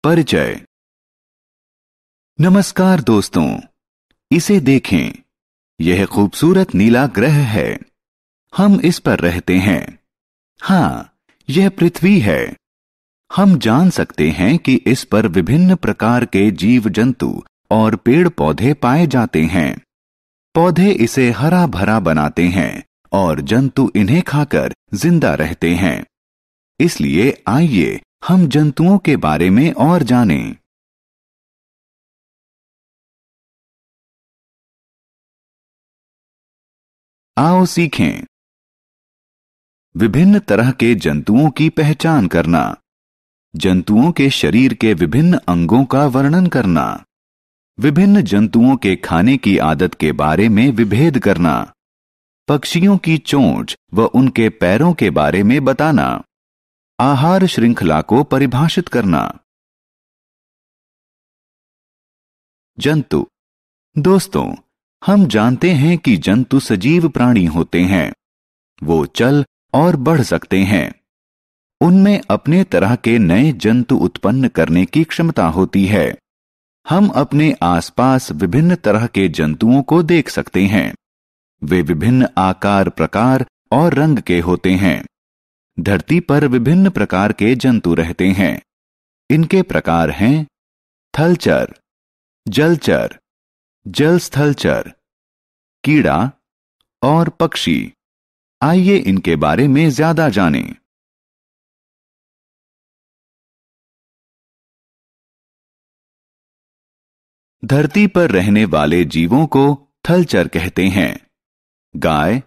परिचय। नमस्कार दोस्तों, इसे देखें। यह खूबसूरत नीला ग्रह है। हम इस पर रहते हैं। हाँ, यह पृथ्वी है। हम जान सकते हैं कि इस पर विभिन्न प्रकार के जीव जंतु और पेड़ पौधे पाए जाते हैं। पौधे इसे हरा भरा बनाते हैं और जंतु इन्हें खाकर जिंदा रहते हैं। इसलिए आइए हम जंतुओं के बारे में और जानें। आओ सीखें। विभिन्न तरह के जंतुओं की पहचान करना, जंतुओं के शरीर के विभिन्न अंगों का वर्णन करना, विभिन्न जंतुओं के खाने की आदत के बारे में विभेद करना, पक्षियों की चोंच व उनके पैरों के बारे में बताना, आहार श्रृंखला को परिभाषित करना। जंतु। दोस्तों, हम जानते हैं कि जंतु सजीव प्राणी होते हैं। वो चल और बढ़ सकते हैं। उनमें अपने तरह के नए जंतु उत्पन्न करने की क्षमता होती है। हम अपने आसपास विभिन्न तरह के जंतुओं को देख सकते हैं। वे विभिन्न आकार, प्रकार और रंग के होते हैं। धरती पर विभिन्न प्रकार के जंतु रहते हैं। इनके प्रकार हैं थलचर, जलचर, जलस्थलचर, कीड़ा और पक्षी। आइए इनके बारे में ज्यादा जानें। धरती पर रहने वाले जीवों को थलचर कहते हैं। गाय,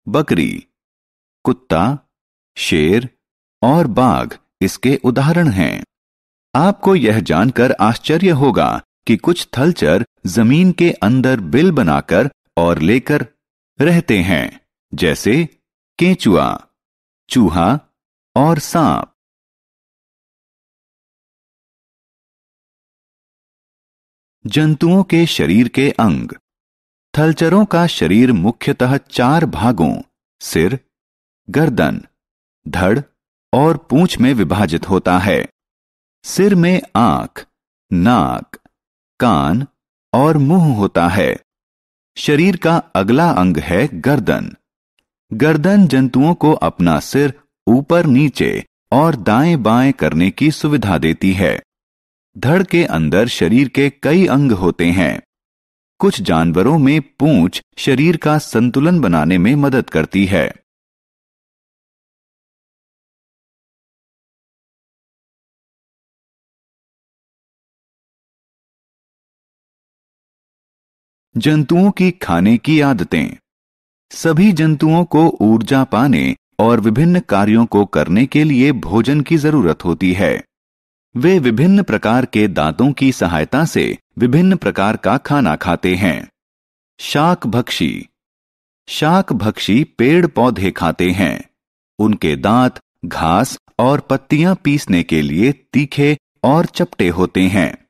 बकरी, कुत्ता, शेर और बाघ इसके उदाहरण हैं। आपको यह जानकर आश्चर्य होगा कि कुछ थलचर जमीन के अंदर बिल बनाकर और लेकर रहते हैं, जैसे केंचुआ, चूहा और सांप। जंतुओं के शरीर के अंग। थलचरों का शरीर मुख्यतः 4 भागों सिर, गर्दन, धड़ और पूंछ में विभाजित होता है। सिर में आंख, नाक, कान और मुंह होता है। शरीर का अगला अंग है गर्दन। गर्दन जंतुओं को अपना सिर ऊपर नीचे और दाएं बाएं करने की सुविधा देती है। धड़ के अंदर शरीर के कई अंग होते हैं। कुछ जानवरों में पूंछ शरीर का संतुलन बनाने में मदद करती है। जंतुओं की खाने की आदतें। सभी जंतुओं को ऊर्जा पाने और विभिन्न कार्यों को करने के लिए भोजन की जरूरत होती है। वे विभिन्न प्रकार के दांतों की सहायता से विभिन्न प्रकार का खाना खाते हैं। शाकभक्षी। शाकभक्षी पेड़ पौधे खाते हैं। उनके दांत घास और पत्तियां पीसने के लिए तीखे और चपटे होते हैं।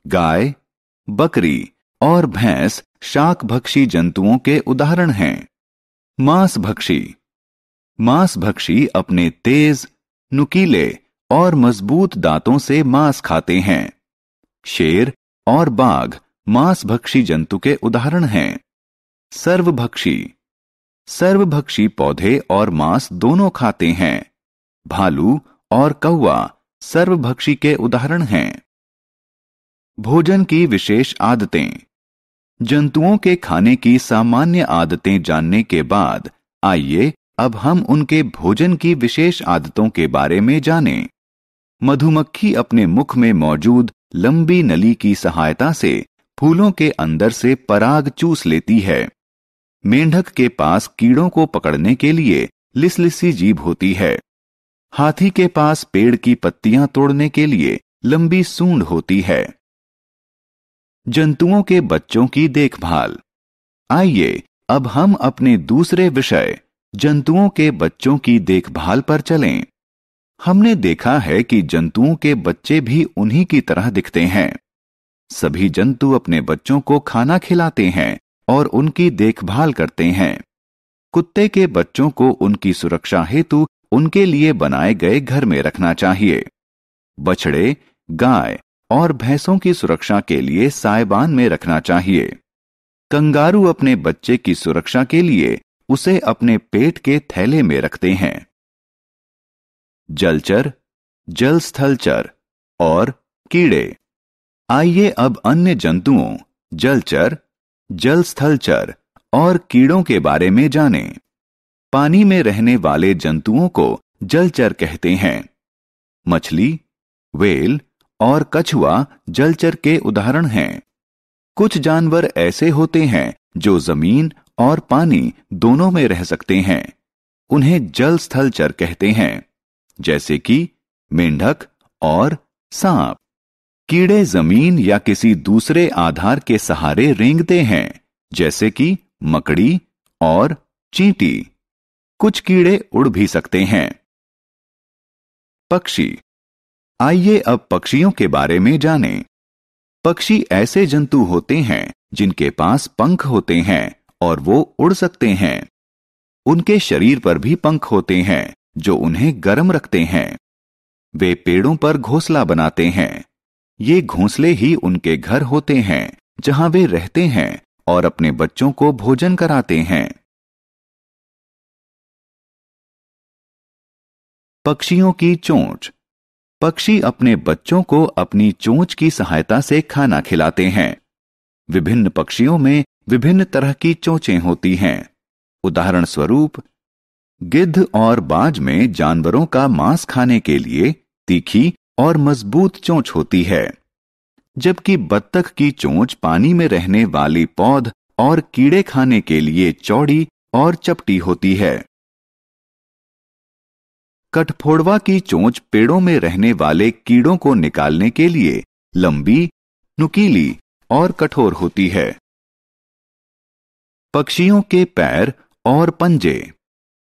गाय, बकरी और भैंस शाकभक्षी जंतुओं के उदाहरण हैं। मांसभक्षी। मांसभक्षी अपने तेज, नुकीले और मजबूत दांतों से मांस खाते हैं। शेर और बाघ मांसभक्षी जंतु के उदाहरण हैं। सर्वभक्षी। सर्वभक्षी पौधे और मांस दोनों खाते हैं। भालू और कौवा सर्वभक्षी के उदाहरण हैं। भोजन की विशेष आदतें। जंतुओं के खाने की सामान्य आदतें जानने के बाद आइए अब हम उनके भोजन की विशेष आदतों के बारे में जानें। मधुमक्खी अपने मुख में मौजूद लंबी नली की सहायता से फूलों के अंदर से पराग चूस लेती है। मेंढक के पास कीड़ों को पकड़ने के लिए लिसलिसी जीभ होती है। हाथी के पास पेड़ की पत्तियां तोड़ने के लिए लंबी सूंड होती है। जंतुओं के बच्चों की देखभाल। आइए अब हम अपने दूसरे विषय जंतुओं के बच्चों की देखभाल पर चलें। हमने देखा है कि जंतुओं के बच्चे भी उन्हीं की तरह दिखते हैं। सभी जंतु अपने बच्चों को खाना खिलाते हैं और उनकी देखभाल करते हैं। कुत्ते के बच्चों को उनकी सुरक्षा हेतु उनके लिए बनाए गए घर में रखना चाहिए। बछड़े गाय और भैंसों की सुरक्षा के लिए साइबान में रखना चाहिए। कंगारू अपने बच्चे की सुरक्षा के लिए उसे अपने पेट के थैले में रखते हैं। जलचर, जल स्थलचर और कीड़े। आइए अब अन्य जंतुओं, जलचर, जल स्थलचर और कीड़ों के बारे में जानें। पानी में रहने वाले जंतुओं को जलचर कहते हैं। मछली, व्हेल और कछुआ जलचर के उदाहरण हैं। कुछ जानवर ऐसे होते हैं जो जमीन और पानी दोनों में रह सकते हैं। उन्हें जल स्थलचर कहते हैं, जैसे कि मेंढक और सांप। कीड़े जमीन या किसी दूसरे आधार के सहारे रेंगते हैं, जैसे कि मकड़ी और चींटी। कुछ कीड़े उड़ भी सकते हैं। पक्षी। आइए अब पक्षियों के बारे में जानें। पक्षी ऐसे जंतु होते हैं जिनके पास पंख होते हैं और वो उड़ सकते हैं। उनके शरीर पर भी पंख होते हैं जो उन्हें गर्म रखते हैं। वे पेड़ों पर घोंसला बनाते हैं। ये घोंसले ही उनके घर होते हैं जहां वे रहते हैं और अपने बच्चों को भोजन कराते हैं। पक्षियों की चोंच। पक्षी अपने बच्चों को अपनी चोंच की सहायता से खाना खिलाते हैं। विभिन्न पक्षियों में विभिन्न तरह की चोंचें होती हैं। उदाहरण स्वरूप, गिद्ध और बाज में जानवरों का मांस खाने के लिए तीखी और मजबूत चोंच होती है, जबकि बत्तख की चोंच पानी में रहने वाली पौध और कीड़े खाने के लिए चौड़ी और चपटी होती है। कठफोड़वा की चोंच पेड़ों में रहने वाले कीड़ों को निकालने के लिए लंबी, नुकीली और कठोर होती है। पक्षियों के पैर और पंजे।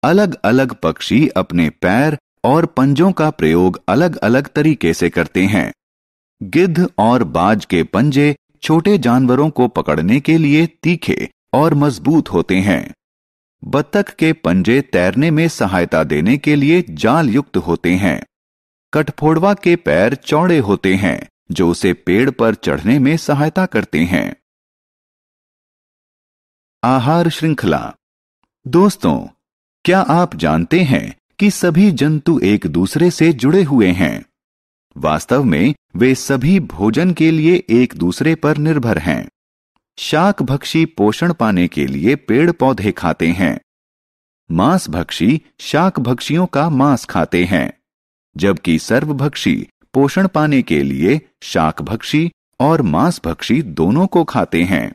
अलग अलग पक्षी अपने पैर और पंजों का प्रयोग अलग अलग तरीके से करते हैं। गिद्ध और बाज के पंजे छोटे जानवरों को पकड़ने के लिए तीखे और मजबूत होते हैं। बत्तख के पंजे तैरने में सहायता देने के लिए जाल युक्त होते हैं। कठफोड़वा के पैर चौड़े होते हैं जो उसे पेड़ पर चढ़ने में सहायता करते हैं। आहार श्रृंखला। दोस्तों, क्या आप जानते हैं कि सभी जंतु एक दूसरे से जुड़े हुए हैं? वास्तव में वे सभी भोजन के लिए एक दूसरे पर निर्भर हैं। शाकभक्षी पोषण पाने के लिए पेड़ पौधे खाते हैं। मांसभक्षी शाकभक्षियों का मांस खाते हैं, जबकि सर्वभक्षी पोषण पाने के लिए शाकभक्षी और मांसभक्षी दोनों को खाते हैं।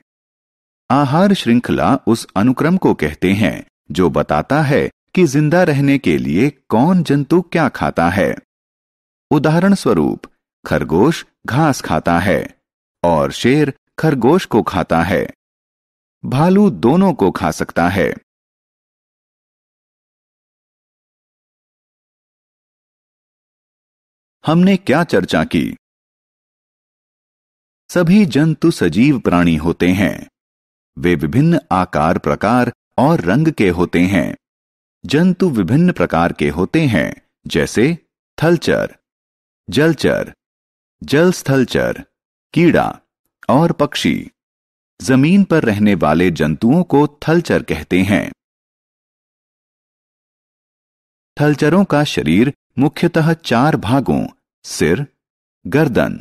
आहार श्रृंखला उस अनुक्रम को कहते हैं जो बताता है कि जिंदा रहने के लिए कौन जंतु क्या खाता है। उदाहरण स्वरूप, खरगोश घास खाता है और शेर खरगोश को खाता है। भालू दोनों को खा सकता है। हमने क्या चर्चा की? सभी जंतु सजीव प्राणी होते हैं। वे विभिन्न आकार, प्रकार और रंग के होते हैं। जंतु विभिन्न प्रकार के होते हैं, जैसे थलचर, जलचर, जल स्थलचर, कीड़ा और पक्षी। जमीन पर रहने वाले जंतुओं को थलचर कहते हैं। थलचरों का शरीर मुख्यतः 4 भागों सिर, गर्दन,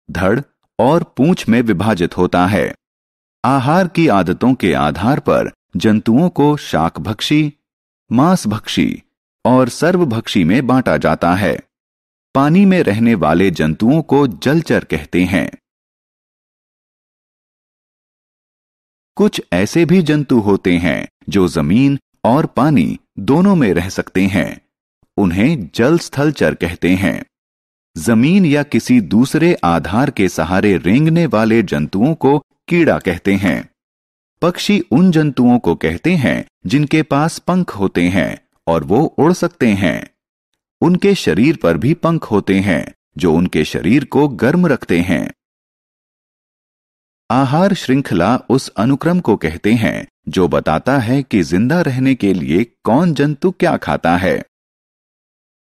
धड़ और पूंछ में विभाजित होता है। आहार की आदतों के आधार पर जंतुओं को शाकभक्षी, मांसभक्षी और सर्वभक्षी में बांटा जाता है। पानी में रहने वाले जंतुओं को जलचर कहते हैं। कुछ ऐसे भी जंतु होते हैं जो जमीन और पानी दोनों में रह सकते हैं। उन्हें जल स्थलचर कहते हैं। जमीन या किसी दूसरे आधार के सहारे रेंगने वाले जंतुओं को कीड़ा कहते हैं। पक्षी उन जंतुओं को कहते हैं जिनके पास पंख होते हैं और वो उड़ सकते हैं। उनके शरीर पर भी पंख होते हैं जो उनके शरीर को गर्म रखते हैं। आहार श्रृंखला उस अनुक्रम को कहते हैं जो बताता है कि जिंदा रहने के लिए कौन जंतु क्या खाता है।